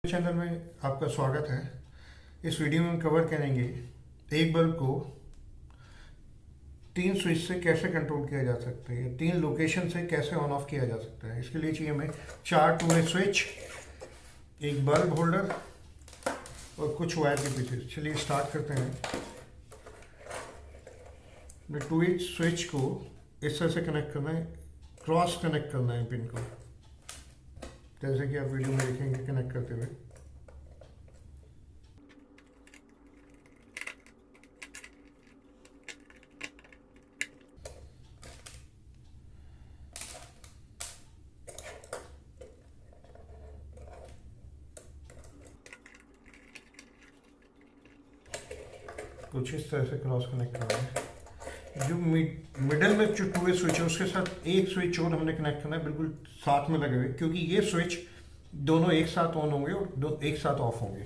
Channel में आपका स्वागत है। इस वीडियो में हम कवर करेंगे एक बल्ब को 3 स्विच से कैसे कंट्रोल किया जा सकता है, 3 लोकेशन से कैसे ऑन ऑफ किया जा सकता है। इसके लिए चाहिए हमें 4 2 वे स्विच, एक बल्ब होल्डर और कुछ वायर के पीछे। चलिए स्टार्ट करते हैं। 2 वे स्विच को इस तरह से कनेक्ट करना है, क्रॉस कनेक्ट करना है पिन को, जैसे कि आप वीडियो में देखेंगे कनेक्ट करते हुए। कुछ इस तरह से क्रॉस कनेक्ट करना है। जो मिडल में जो 2 वे स्विच है उसके साथ एक स्विच और हमने कनेक्ट करना है, बिल्कुल साथ में लगे हुए, क्योंकि ये स्विच दोनों एक साथ ऑन होंगे और एक साथ ऑफ होंगे।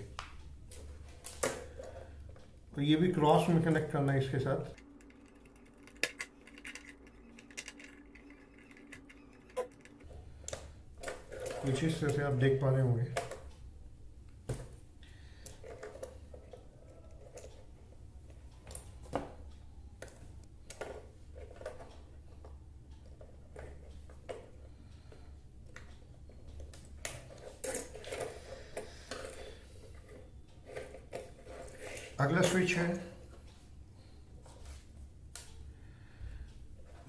तो ये भी क्रॉस में कनेक्ट करना है इसके साथ। कुछ इस तरह से आप देख पा रहे होंगे। अगला स्विच है,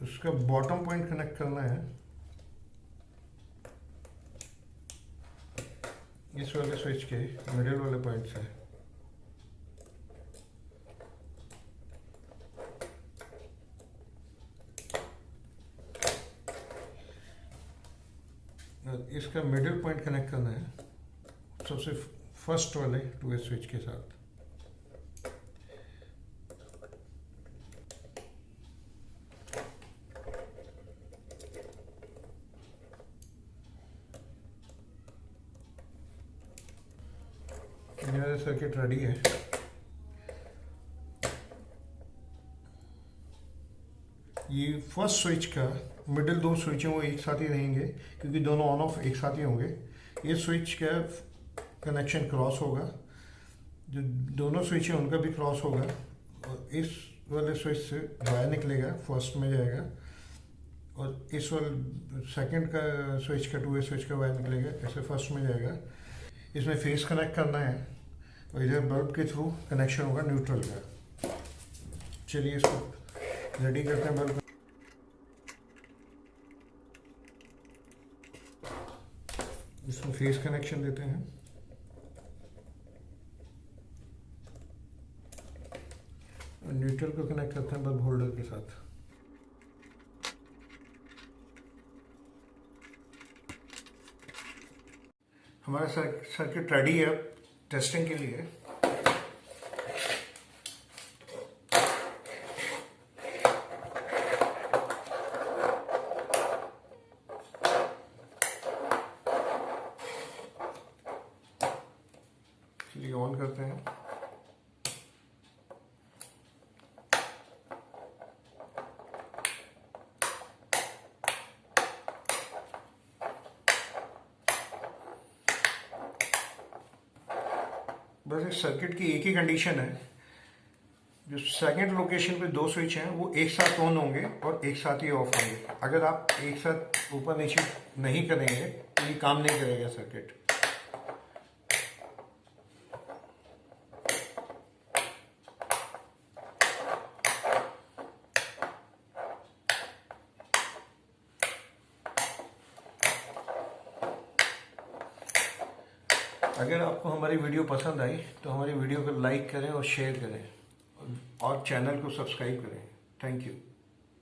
उसका बॉटम पॉइंट कनेक्ट करना है इस वाले स्विच के मिडिल वाले पॉइंट से। इसका मिडिल पॉइंट कनेक्ट करना है सबसे फर्स्ट वाले 2 वे स्विच के साथ। मेरा सर्किट रेडी है। ये फर्स्ट स्विच का मिडिल 2 स्विच हैं वो एक साथ ही रहेंगे, क्योंकि दोनों ऑन ऑफ एक साथ ही होंगे। ये स्विच का कनेक्शन क्रॉस होगा, जो दोनों स्विच हैं उनका भी क्रॉस होगा, और इस वाले स्विच से वायर निकलेगा, फर्स्ट में जाएगा, और इस वाले सेकंड का स्विच का 2 वे स्विच का वायर निकलेगा, ऐसे फर्स्ट में जाएगा। इसमें फेस कनेक्ट करना है और इधर बल्ब के थ्रू कनेक्शन होगा न्यूट्रल का। चलिए इसको रेडी करते हैं। बल्ब इसमें फेस कनेक्शन देते हैं और न्यूट्रल को कनेक्ट करते हैं बल्ब होल्डर के साथ। हमारा सर्किट रेडी है टेस्टिंग के लिए। चलिए ऑन करते हैं। बस इस सर्किट की एक ही कंडीशन है, जो सेकंड लोकेशन पे 2 स्विच हैं वो एक साथ ऑन होंगे और एक साथ ही ऑफ होंगे। अगर आप एक साथ ऊपर नीचे नहीं करेंगे तो ये काम नहीं करेगा सर्किट। अगर आपको हमारी वीडियो पसंद आई तो हमारी वीडियो को लाइक करें और शेयर करें और चैनल को सब्सक्राइब करें। Thank you.